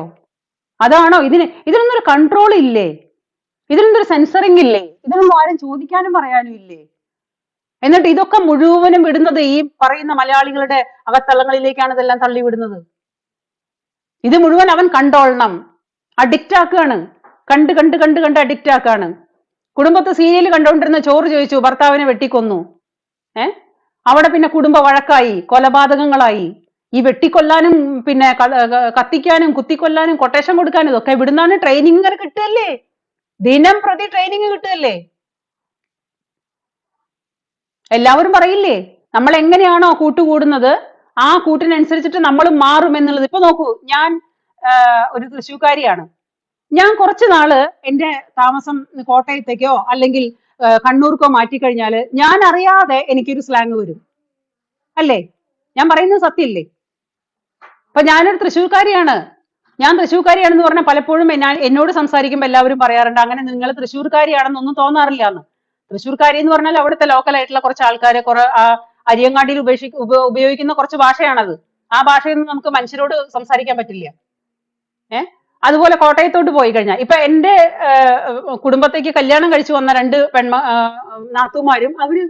അതാണോ? ഇതിനൊന്നും ഒരു കൺട്രോൾ ഇല്ലേ? ഇതിനൊന്നും ഒരു സെൻസറിങ് ഇല്ലേ? ഇതിനൊന്നും ആരും ചോദിക്കാനും പറയാനും ഇല്ലേ? എന്നിട്ട് ഇതൊക്കെ മുഴുവനും വിടുന്നത് ഈ പറയുന്ന മലയാളികളുടെ അകത്തളങ്ങളിലേക്കാണ് ഇതെല്ലാം തള്ളിവിടുന്നത്. ഇത് മുഴുവൻ അവൻ കണ്ടോളണം, അഡിക്റ്റ് ആക്കുകയാണ്. കണ്ട് കണ്ട് കണ്ട് കണ്ട് അഡിക്റ്റ് ആക്കുകയാണ്. കുടുംബത്ത് സീരിയൽ കണ്ടോണ്ടിരുന്ന ചോറ് ചോദിച്ചു, ഭർത്താവിനെ വെട്ടിക്കൊന്നു. അവിടെ പിന്നെ കുടുംബ വഴക്കായി, കൊലപാതകങ്ങളായി. ഈ വെട്ടിക്കൊല്ലാനും പിന്നെ കത്തിക്കാനും കുത്തിക്കൊല്ലാനും കൊട്ടേഷൻ കൊടുക്കാനും ഇതൊക്കെ ഇവിടുന്നാണ് ട്രെയിനിങ് ഇങ്ങനെ കിട്ടുകയല്ലേ? 1 ദിനം പ്രതി ട്രെയിനിങ് കിട്ടുകയല്ലേ? എല്ലാവരും പറയില്ലേ നമ്മൾ എങ്ങനെയാണോ കൂട്ടുകൂടുന്നത് ആ കൂട്ടിനനുസരിച്ചിട്ട് നമ്മൾ മാറും എന്നുള്ളത്. ഇപ്പൊ നോക്കൂ, ഞാൻ ഒരു തൃശ്ശൂർക്കാരിയാണ്. ഞാൻ കുറച്ചു നാള് എന്റെ താമസം കോട്ടയത്തേക്കോ അല്ലെങ്കിൽ കണ്ണൂർക്കോ മാറ്റിക്കഴിഞ്ഞാല് ഞാൻ അറിയാതെ എനിക്കൊരു സ്ലാങ് വരും, അല്ലേ? ഞാൻ പറയുന്നത് സത്യമില്ലേ? അപ്പൊ ഞാനൊരു തൃശ്ശൂർക്കാരിയാണ്. ഞാൻ തൃശ്ശൂർക്കാരിയാണെന്ന് പറഞ്ഞാൽ പലപ്പോഴും എന്നോട് സംസാരിക്കുമ്പോൾ എല്ലാവരും പറയാറുണ്ട് അങ്ങനെ നിങ്ങൾ തൃശ്ശൂർക്കാരിയാണെന്നൊന്നും തോന്നാറില്ല എന്ന്. തൃശ്ശൂർക്കാരി എന്ന് പറഞ്ഞാൽ അവിടുത്തെ ലോക്കൽ ആയിട്ടുള്ള കുറച്ച് ആൾക്കാരെ അരിയങ്ങാടിയിൽ ഉപയോഗിക്കുന്ന കുറച്ച് ഭാഷയാണത്. ആ ഭാഷയൊന്നും നമുക്ക് മനുഷ്യരോട് സംസാരിക്കാൻ പറ്റില്ല. അതുപോലെ കോട്ടയത്തോട്ട് പോയി കഴിഞ്ഞാൽ ഇപ്പൊ എന്റെ കുടുംബത്തേക്ക് കല്യാണം കഴിച്ചു വന്ന 2 നാത്തുമാരും അവര്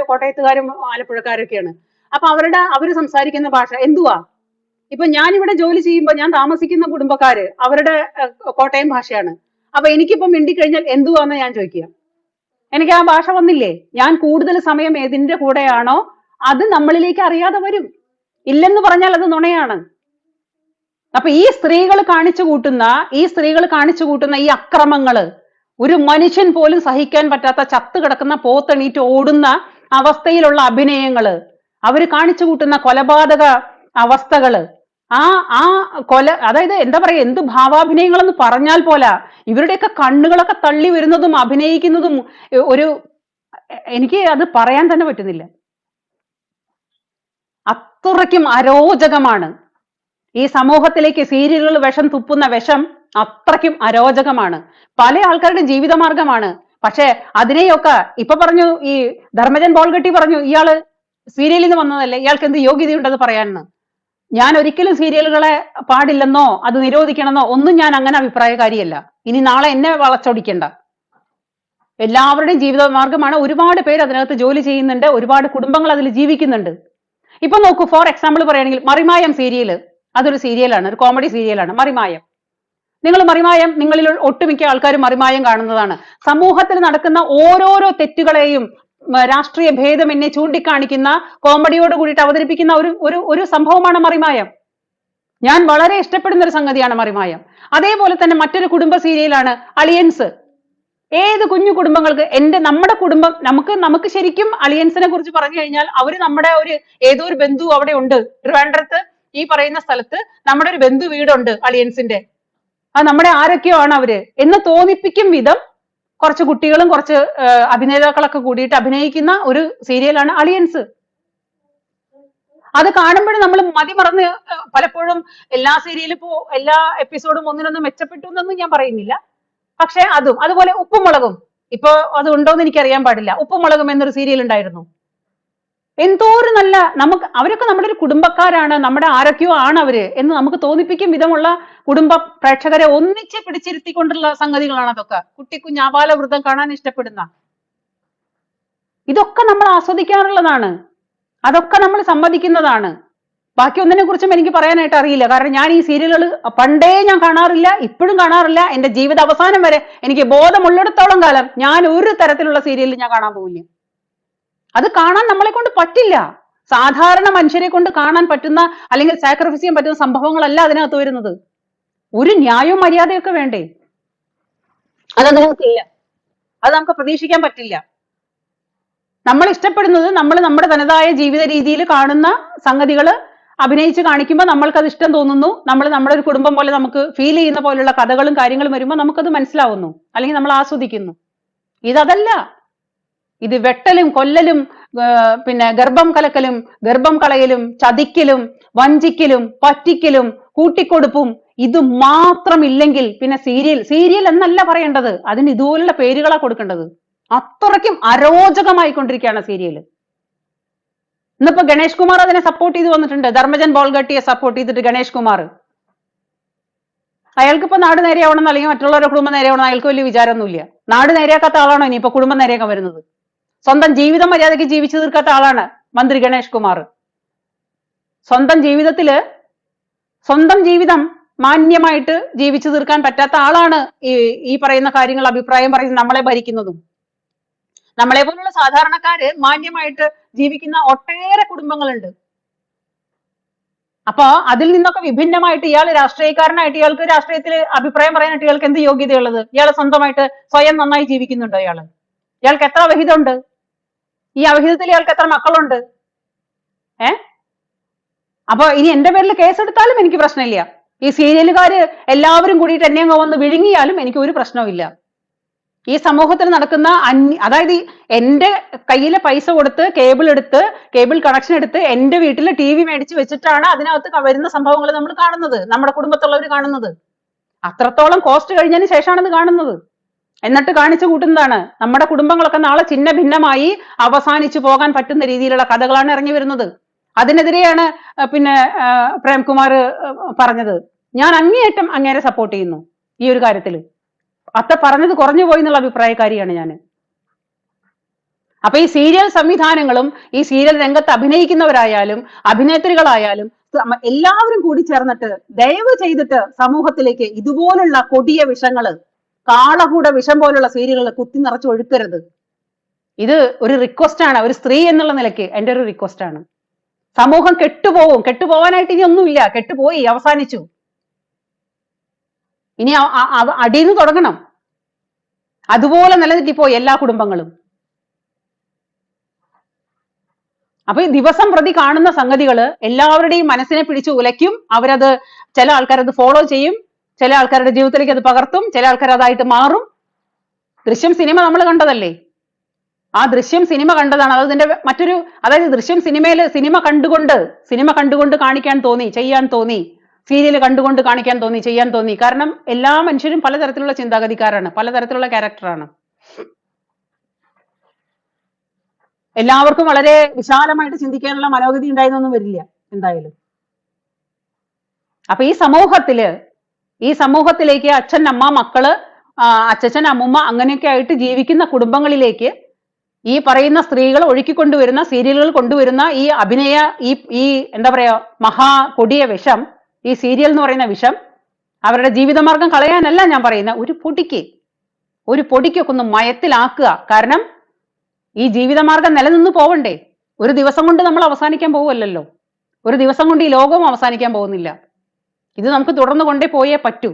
കോട്ടയത്തുകാരും ആലപ്പുഴക്കാരൊക്കെയാണ്. അപ്പൊ അവര് സംസാരിക്കുന്ന ഭാഷ എന്തുവാ? ഇപ്പൊ ഞാൻ ഇവിടെ ജോലി ചെയ്യുമ്പോൾ ഞാൻ താമസിക്കുന്ന കുടുംബക്കാര് അവരുടെ കോട്ടയം ഭാഷയാണ്. അപ്പൊ എനിക്കിപ്പോ മിണ്ടിക്കഴിഞ്ഞാൽ എന്തുവാന്ന് ഞാൻ ചോദിക്കുക. എനിക്ക് ആ ഭാഷ വന്നില്ലേ? ഞാൻ കൂടുതൽ സമയം ഏതിന്റെ കൂടെയാണോ അത് നമ്മളിലേക്ക് അറിയാതെ വരും. ഇല്ലെന്ന് പറഞ്ഞാൽ അത് നുണയാണ്. അപ്പൊ ഈ സ്ത്രീകൾ കാണിച്ചു കൂട്ടുന്ന ഈ അക്രമങ്ങള് ഒരു മനുഷ്യൻ പോലും സഹിക്കാൻ പറ്റാത്ത ചത്തു കിടക്കുന്ന പോത്തെണീറ്റ് ഓടുന്ന അവസ്ഥയിലുള്ള അഭിനയങ്ങള്, അവര് കാണിച്ചു കൂട്ടുന്ന കൊലപാതക അവസ്ഥകള്, ആ അതായത് എന്താ പറയാ, എന്ത് ഭാവാഭിനയങ്ങളെന്ന് പറഞ്ഞാൽ പോലാ. ഇവരുടെയൊക്കെ കണ്ണുകളൊക്കെ തള്ളി വരുന്നതും അഭിനയിക്കുന്നതും എനിക്ക് അത് പറയാൻ തന്നെ പറ്റുന്നില്ല. അത്രയ്ക്കും അരോചകമാണ് ഈ സമൂഹത്തിലേക്ക് സീരിയലുകൾ വിഷം തുപ്പുന്ന വിഷം. അത്രയ്ക്കും അരോചകമാണ്. പല ആൾക്കാരുടെ ജീവിതമാർഗമാണ്. പക്ഷെ അതിനെയൊക്കെ ഇപ്പൊ പറഞ്ഞു, ഈ ധർമ്മജൻ ബോൾഗട്ടി പറഞ്ഞു ഇയാള് സീരിയലിൽ നിന്ന് വന്നതല്ലേ, ഇയാൾക്ക് എന്ത് യോഗ്യതയുണ്ടത് പറയാനെന്ന്. ഞാൻ ഒരിക്കലും സീരിയലുകളെ പാടില്ലെന്നോ അത് നിരോധിക്കണമെന്നോ ഒന്നും ഞാൻ അങ്ങനെ അഭിപ്രായക്കാരിയല്ല. ഇനി നാളെ എന്നെ വളച്ചൊടിക്കണ്ട. എല്ലാവരുടെയും ജീവിതമാർഗമാണ്. ഒരുപാട് പേര് അതിനകത്ത് ജോലി ചെയ്യുന്നുണ്ട്, ഒരുപാട് കുടുംബങ്ങൾ അതിൽ ജീവിക്കുന്നുണ്ട്. ഇപ്പൊ നോക്കൂ, ഫോർ എക്സാമ്പിൾ പറയുകയാണെങ്കിൽ മറിമായം സീരിയല്, അതൊരു സീരിയലാണ്, ഒരു കോമഡി സീരിയലാണ് മറിമായം. നിങ്ങളിൽ ഒട്ടുമിക്ക ആൾക്കാരും മറിമായം കാണുന്നതാണ്. സമൂഹത്തിൽ നടക്കുന്ന ഓരോരോ തെറ്റുകളെയും രാഷ്ട്രീയ ഭേദം എന്നെ ചൂണ്ടിക്കാണിക്കുന്ന കോമഡിയോട് കൂടിയിട്ട് അവതരിപ്പിക്കുന്ന ഒരു സംഭവമാണ് മറിമായം. ഞാൻ വളരെ ഇഷ്ടപ്പെടുന്ന ഒരു സംഗതിയാണ് മറിമായം. അതേപോലെ തന്നെ മറ്റൊരു കുടുംബ സീരിയലാണ് അളിയൻസ്. ഏത് കുഞ്ഞു കുടുംബങ്ങൾക്ക് നമ്മുടെ കുടുംബം നമുക്ക് ശരിക്കും അളിയൻസിനെ കുറിച്ച് പറഞ്ഞു കഴിഞ്ഞാൽ അവര് നമ്മുടെ ഏതോ ഒരു ബന്ധു അവിടെ ഉണ്ട്. ട്രിവാൻഡ്രത്ത് ഈ പറയുന്ന സ്ഥലത്ത് നമ്മുടെ ഒരു ബന്ധു വീടുണ്ട് അളിയൻസിന്റെ. അത് നമ്മുടെ ആരൊക്കെയോ ആണ് അവര് എന്ന് തോന്നിപ്പിക്കും വിധം കുറച്ച് കുട്ടികളും കുറച്ച് അഭിനേതാക്കളൊക്കെ കൂടിയിട്ട് അഭിനയിക്കുന്ന ഒരു സീരിയലാണ് അളിയൻസ്. അത് കാണുമ്പോഴും നമ്മൾ മതിമറന്ന് പലപ്പോഴും എല്ലാ സീരിയലും ഇപ്പോ എല്ലാ എപ്പിസോഡും ഒന്നിനൊന്നും മെച്ചപ്പെട്ടു എന്നൊന്നും ഞാൻ പറയുന്നില്ല. പക്ഷെ അതുപോലെ ഉപ്പും മുളകും, ഇപ്പൊ അത് ഉണ്ടോന്ന് എനിക്കറിയാൻ പാടില്ല. ഉപ്പും മുളകും എന്നൊരു സീരിയൽ ഉണ്ടായിരുന്നു. എന്തോ ഒരു നല്ല, അവരൊക്കെ നമ്മുടെ ഒരു കുടുംബക്കാരാണ്, നമ്മുടെ ആരൊക്കെയോ ആണ് അവര് എന്ന് നമുക്ക് തോന്നിപ്പിക്കും വിധമുള്ള കുടുംബ പ്രേക്ഷകരെ ഒന്നിച്ച് പിടിച്ചിരുത്തിക്കൊണ്ടുള്ള സംഗതികളാണ് അതൊക്കെ. കുഞ്ഞാപാല വൃദ്ധം കാണാൻ ഇഷ്ടപ്പെടുന്ന ഇതൊക്കെ നമ്മൾ ആസ്വദിക്കാറുള്ളതാണ്, അതൊക്കെ നമ്മൾ സമ്മതിക്കുന്നതാണ്. ബാക്കി ഒന്നിനെ കുറിച്ചും എനിക്ക് പറയാനായിട്ട് അറിയില്ല. കാരണം ഞാൻ ഈ സീരിയലുകൾ പണ്ടേ ഞാൻ കാണാറില്ല, ഇപ്പോഴും കാണാറില്ല. എന്റെ ജീവിത അവസാനം വരെ എനിക്ക് ബോധമുള്ളിടത്തോളം കാലം ഞാൻ ഒരു തരത്തിലുള്ള സീരിയലിൽ ഞാൻ കാണാൻ പോവില്ല. അത് കാണാൻ നമ്മളെ കൊണ്ട് പറ്റില്ല. സാധാരണ മനുഷ്യരെ കൊണ്ട് കാണാൻ പറ്റുന്ന അല്ലെങ്കിൽ സാക്രിഫൈസ് ചെയ്യാൻ പറ്റുന്ന സംഭവങ്ങളല്ല അതിനകത്ത് വരുന്നത്. ഒരു ന്യായവും മര്യാദയൊക്കെ വേണ്ടേ? അതതിനകത്തില്ല. അത് നമുക്ക് പ്രതീക്ഷിക്കാൻ പറ്റില്ല. നമ്മൾ ഇഷ്ടപ്പെടുന്നത് നമ്മുടെ തനതായ ജീവിത രീതിയിൽ കാണുന്ന സംഗതികൾ അഭിനയിച്ച് കാണിക്കുമ്പോൾ നമ്മൾക്കത് ഇഷ്ടം തോന്നുന്നു. നമ്മുടെ ഒരു കുടുംബം പോലെ നമുക്ക് ഫീൽ ചെയ്യുന്ന പോലുള്ള കഥകളും കാര്യങ്ങളും വരുമ്പോൾ നമുക്കത് മനസ്സിലാവുന്നു, അല്ലെങ്കിൽ നമ്മൾ ആസ്വദിക്കുന്നു. ഇതല്ല. ഇത് വെട്ടലും കൊല്ലലും പിന്നെ ഗർഭം കലക്കലും ഗർഭം കളയലും ചതിക്കലും വഞ്ചിക്കലും പറ്റിക്കലും കൂട്ടിക്കൊടുപ്പും ഇത് മാത്രമില്ലെങ്കിൽ പിന്നെ സീരിയൽ എന്നല്ല പറയേണ്ടത്, അതിന് ഇതുപോലുള്ള പേരുകളാ കൊടുക്കേണ്ടത്. അത്രയ്ക്കും അരോചകമായിക്കൊണ്ടിരിക്കുകയാണ് സീരിയല്. ഇന്നിപ്പോ ഗണേഷ് കുമാർ അതിനെ സപ്പോർട്ട് ചെയ്ത് വന്നിട്ടുണ്ട്. ധർമ്മജൻ ബോൾഗട്ടിയെ സപ്പോർട്ട് ചെയ്തിട്ട് ഗണേഷ് കുമാർ. അയാൾക്കിപ്പോ നാട് നേരെയാവണം അല്ലെങ്കിൽ മറ്റുള്ളവരുടെ കുടുംബം നേരെയാവണം അയാൾക്ക് വലിയ വിചാരമൊന്നുമില്ല. നാട് നേരെയാക്കാത്ത ആളാണോ ഇനിയിപ്പോ കുടുംബം നേരെയാക്കാൻ വരുന്നത്? സ്വന്തം ജീവിതം മര്യാദയ്ക്ക് ജീവിച്ചു തീർക്കാത്ത ആളാണ് മന്ത്രി ഗണേഷ് കുമാർ. സ്വന്തം ജീവിതം മാന്യമായിട്ട് ജീവിച്ചു തീർക്കാൻ പറ്റാത്ത ആളാണ് ഈ പറയുന്ന കാര്യങ്ങൾ അഭിപ്രായം പറയുന്നത് നമ്മളെ ഭരിക്കുന്നതും. നമ്മളെ പോലുള്ള സാധാരണക്കാര് മാന്യമായിട്ട് ജീവിക്കുന്ന ഒട്ടേറെ കുടുംബങ്ങളുണ്ട്. അപ്പൊ അതിൽ നിന്നൊക്കെ വിഭിന്നമായിട്ട് ഇയാൾ രാഷ്ട്രീയക്കാരനായിട്ട് ഇയാൾക്ക് രാഷ്ട്രീയത്തിൽ അഭിപ്രായം പറയാനായിട്ട് ഇയാൾക്ക് എന്ത് യോഗ്യതയുള്ളത്? ഇയാൾ സ്വന്തമായിട്ട് സ്വയം നന്നായി ജീവിക്കുന്നുണ്ടോ? ഇയാൾക്ക് എത്ര വിഹിതമുണ്ട്? ഈ അവിഹിതത്തിൽ ഇയാൾക്ക് എത്ര മക്കളുണ്ട്? അപ്പൊ ഇനി എന്റെ പേരിൽ കേസെടുത്താലും എനിക്ക് പ്രശ്നമില്ല. ഈ സീരിയലുകാര് എല്ലാവരും കൂടിയിട്ട് എന്നെ അങ്ങ് വന്ന് വിഴുങ്ങിയാലും എനിക്ക് ഒരു പ്രശ്നവും. ഈ സമൂഹത്തിൽ നടക്കുന്ന അതായത് എന്റെ കയ്യിലെ പൈസ കൊടുത്ത് കേബിൾ കണക്ഷൻ എടുത്ത് എന്റെ വീട്ടിൽ TV മേടിച്ച് വെച്ചിട്ടാണ് അതിനകത്ത് വരുന്ന സംഭവങ്ങൾ നമ്മൾ കാണുന്നത്, നമ്മുടെ കുടുംബത്തുള്ളവർ കാണുന്നത്. അത്രത്തോളം കോസ്റ്റ് കഴിഞ്ഞതിന് ശേഷമാണ് ഇത് കാണുന്നത്. എന്നിട്ട് കാണിച്ചു കൂട്ടുന്നതാണ് നമ്മുടെ കുടുംബങ്ങളൊക്കെ നാളെ ഛിന്ന ഭിന്നമായി അവസാനിച്ചു പോകാൻ പറ്റുന്ന രീതിയിലുള്ള കഥകളാണ് ഇറങ്ങി വരുന്നത്. അതിനെതിരെയാണ് പിന്നെ പ്രേംകുമാർ പറഞ്ഞത്. ഞാൻ അങ്ങേയറ്റം അങ്ങേരെ സപ്പോർട്ട് ചെയ്യുന്നു ഈ ഒരു കാര്യത്തില്. പറഞ്ഞത് കുറഞ്ഞു പോയി എന്നുള്ള അഭിപ്രായക്കാരിയാണ് ഞാൻ. അപ്പൊ ഈ സീരിയൽ സംവിധാനങ്ങളും ഈ സീരിയൽ രംഗത്ത് അഭിനയിക്കുന്നവരായാലും അഭിനേത്രികളായാലും എല്ലാവരും കൂടി ചേർന്നിട്ട് ദയവ് ചെയ്തിട്ട് സമൂഹത്തിലേക്ക് ഇതുപോലുള്ള കൊടിയ വിഷങ്ങള്, കാളകൂട വിഷം പോലുള്ള സീരിയലുകൾ കുത്തി നിറച്ച് ഒഴുക്കരുത്. ഇത് ഒരു റിക്വസ്റ്റ് ആണ്, ഒരു സ്ത്രീ എന്നുള്ള നിലയ്ക്ക് എന്റെ ഒരു റിക്വസ്റ്റ് ആണ്. സമൂഹം കെട്ടുപോകും. കെട്ടുപോകാനായിട്ട് ഇനി ഒന്നുമില്ല, കെട്ടുപോയി, അവസാനിച്ചു. ഇനി അടിയിൽ നിന്ന് തുടങ്ങണം. അതുപോലെ നിലനിർത്തിപ്പോയി എല്ലാ കുടുംബങ്ങളും. അപ്പൊ ഈ ദിവസം പ്രതി കാണുന്ന സംഗതികള് എല്ലാവരുടെയും മനസ്സിനെ പിടിച്ച് ഉലയ്ക്കും. അവരത്, ചില ആൾക്കാരത് ഫോളോ ചെയ്യും, ചില ആൾക്കാരുടെ ജീവിതത്തിലേക്ക് അത് പകർത്തും, ചില ആൾക്കാർ അതായിട്ട് മാറും. ദൃശ്യം സിനിമ നമ്മൾ കണ്ടതല്ലേ? ആ ദൃശ്യം സിനിമ കണ്ടതാണ്. അതിന്റെ മറ്റൊരു, അതായത് ദൃശ്യം സിനിമയിൽ സിനിമ കണ്ടുകൊണ്ട് കാണിക്കാൻ തോന്നി, ചെയ്യാൻ തോന്നി. സീരിയൽ കണ്ടുകൊണ്ട് കാണിക്കാൻ തോന്നി, ചെയ്യാൻ തോന്നി. കാരണം എല്ലാ മനുഷ്യരും പലതരത്തിലുള്ള ചിന്താഗതിക്കാരാണ്, പലതരത്തിലുള്ള ക്യാരക്ടറാണ്. എല്ലാവർക്കും വളരെ വിശാലമായിട്ട് ചിന്തിക്കാനുള്ള മനോഗതി ഉണ്ടായിരുന്നൊന്നും വരില്ല എന്തായാലും. അപ്പൊ ഈ സമൂഹത്തിലേക്ക് അച്ഛൻ, അമ്മ, മക്കള്, അച്ഛൻ, അമ്മുമ്മ അങ്ങനെയൊക്കെ ആയിട്ട് ജീവിക്കുന്ന കുടുംബങ്ങളിലേക്ക് ഈ പറയുന്ന സ്ത്രീകൾ ഒഴുക്കിക്കൊണ്ടുവരുന്ന, സീരിയലുകൾ കൊണ്ടുവരുന്ന ഈ ഈ എന്താ പറയാ, മഹാ കൊടിയ വിഷം, ഈ സീരിയൽ എന്ന് പറയുന്ന വിഷം അവരുടെ ജീവിതമാർഗം കളയാനല്ല ഞാൻ പറയുന്ന, ഒരു പൊടിക്കൊക്കെ ഒന്ന് മയത്തിലാക്കുക. കാരണം ഈ ജീവിതമാർഗം നിലനിന്ന് പോവണ്ടേ? ഒരു ദിവസം കൊണ്ട് നമ്മൾ അവസാനിക്കാൻ പോവല്ലോ, ഒരു ദിവസം കൊണ്ട് ഈ ലോകവും അവസാനിക്കാൻ പോകുന്നില്ല. ഇത് നമുക്ക് തുടർന്ന് കൊണ്ടേ പോയേ പറ്റൂ.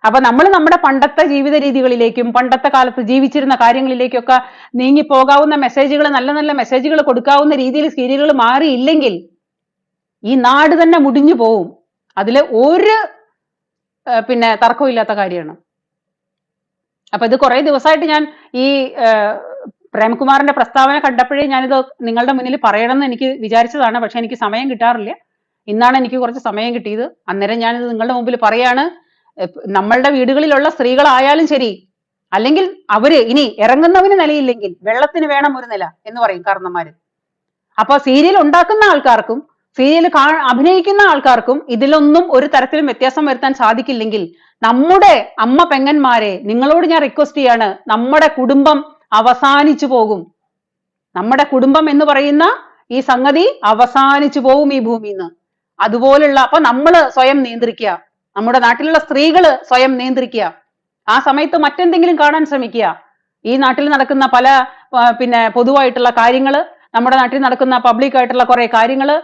അപ്പൊ നമ്മൾ നമ്മുടെ പണ്ടത്തെ ജീവിത രീതികളിലേക്കും പണ്ടത്തെ കാലത്ത് ജീവിച്ചിരുന്ന കാര്യങ്ങളിലേക്കൊക്കെ നീങ്ങിപ്പോകാവുന്ന മെസ്സേജുകൾ, നല്ല നല്ല മെസ്സേജുകൾ കൊടുക്കാവുന്ന രീതിയിൽ സീരിയലുകൾ മാറിയില്ലെങ്കിൽ ഈ നാട് തന്നെ മുടിഞ്ഞു പോവും. അതില് ഒരു പിന്നെ തർക്കമില്ലാത്ത കാര്യമാണ്. അപ്പൊ ഇത് കുറെ ദിവസമായിട്ട് ഞാൻ ഈ പ്രേംകുമാറിന്റെ പ്രസ്താവന കണ്ടപ്പോഴേ ഞാനിത് നിങ്ങളുടെ മുന്നിൽ പറയണമെന്ന് എനിക്ക് വിചാരിച്ചതാണ്. പക്ഷെ എനിക്ക് സമയം കിട്ടാറില്ല. ഇന്നാണ് എനിക്ക് കുറച്ച് സമയം കിട്ടിയത്. അന്നേരം ഞാനിത് നിങ്ങളുടെ മുമ്പിൽ പറയാണ്. നമ്മളുടെ വീടുകളിലുള്ള സ്ത്രീകളായാലും ശരി, അല്ലെങ്കിൽ അവര് ഇനി ഇറങ്ങുന്നവന് നിലയില്ലെങ്കിൽ വെള്ളത്തിന് വേണം ഒരു നില എന്ന് പറയും കാരണന്മാര്. അപ്പൊ സീരിയൽ ഉണ്ടാക്കുന്ന ആൾക്കാർക്കും സീരിയൽ അഭിനയിക്കുന്ന ആൾക്കാർക്കും ഇതിലൊന്നും ഒരു തരത്തിലും വ്യത്യാസം വരുത്താൻ സാധിക്കില്ലെങ്കിൽ നമ്മുടെ അമ്മ പെങ്ങന്മാരെ, നിങ്ങളോട് ഞാൻ റിക്വസ്റ്റ് ചെയ്യാണ്, നമ്മുടെ കുടുംബം അവസാനിച്ചു പോകും. നമ്മുടെ കുടുംബം എന്ന് പറയുന്ന ഈ സംഗതി അവസാനിച്ചു പോകും ഈ ഭൂമിയിൽ നിന്ന്. അതുപോലുള്ള, അപ്പൊ നമ്മള് സ്വയം നിയന്ത്രിക്കുക, നമ്മുടെ നാട്ടിലുള്ള സ്ത്രീകള് സ്വയം നിയന്ത്രിക്കുക. ആ സമയത്ത് മറ്റെന്തെങ്കിലും കാണാൻ ശ്രമിക്കുക. ഈ നാട്ടിൽ നടക്കുന്ന പല പിന്നെ പൊതുവായിട്ടുള്ള കാര്യങ്ങള്, നമ്മുടെ നാട്ടിൽ നടക്കുന്ന പബ്ലിക് ആയിട്ടുള്ള കുറെ കാര്യങ്ങള്,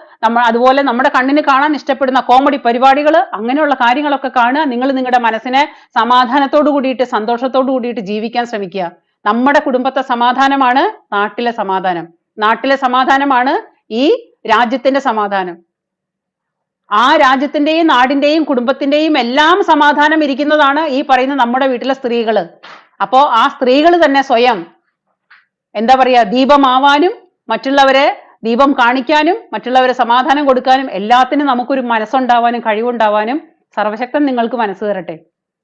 അതുപോലെ നമ്മുടെ കണ്ണിന് കാണാൻ ഇഷ്ടപ്പെടുന്ന കോമഡി പരിപാടികള്, അങ്ങനെയുള്ള കാര്യങ്ങളൊക്കെ കാണുക. നിങ്ങൾ നിങ്ങളുടെ മനസ്സിനെ സമാധാനത്തോടു കൂടിയിട്ട്, സന്തോഷത്തോടു കൂടിയിട്ട് ജീവിക്കാൻ ശ്രമിക്കുക. നമ്മുടെ കുടുംബത്തെ സമാധാനമാണ് നാട്ടിലെ സമാധാനം. നാട്ടിലെ സമാധാനമാണ് ഈ രാജ്യത്തിന്റെ സമാധാനം. ആ രാജ്യത്തിന്റെയും നാടിന്റെയും കുടുംബത്തിന്റെയും എല്ലാം സമാധാനം ഇരിക്കുന്നതാണ് ഈ പറയുന്ന നമ്മുടെ വീട്ടിലെ സ്ത്രീകള്. അപ്പോ ആ സ്ത്രീകൾ തന്നെ സ്വയം എന്താ പറയാ, ദീപമാവാനും മറ്റുള്ളവരെ ദീപം കാണിക്കാനും മറ്റുള്ളവരെ സമാധാനം കൊടുക്കാനും എല്ലാത്തിനും നമുക്കൊരു മനസ്സുണ്ടാവാനും കഴിവുണ്ടാവാനും സർവശക്തൻ നിങ്ങൾക്ക് മനസ്സ് തരട്ടെ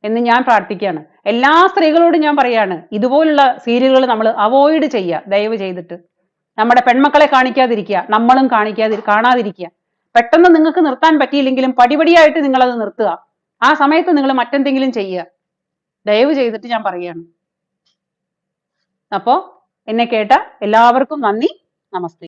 എന്ന് ഞാൻ പ്രാർത്ഥിക്കുകയാണ്. എല്ലാ സ്ത്രീകളോടും ഞാൻ പറയാണ്, ഇതുപോലുള്ള സീരിയലുകൾ നമ്മൾ അവോയ്ഡ് ചെയ്യുക. ദയവ് ചെയ്തിട്ട് നമ്മുടെ പെൺമക്കളെ കാണിക്കാതിരിക്കുക, നമ്മളും കാണാതിരിക്കുക. പെട്ടെന്ന് നിങ്ങൾക്ക് നിർത്താൻ പറ്റിയില്ലെങ്കിലും പടിപടിയായിട്ട് നിങ്ങളത് നിർത്തുക. ആ സമയത്ത് നിങ്ങൾ മറ്റെന്തെങ്കിലും ചെയ്യുക. ദയവ് ചെയ്തിട്ട് ഞാൻ പറയുകയാണ്. അപ്പോ എന്നെ കേട്ട എല്ലാവർക്കും നന്ദി. നമസ്തേ.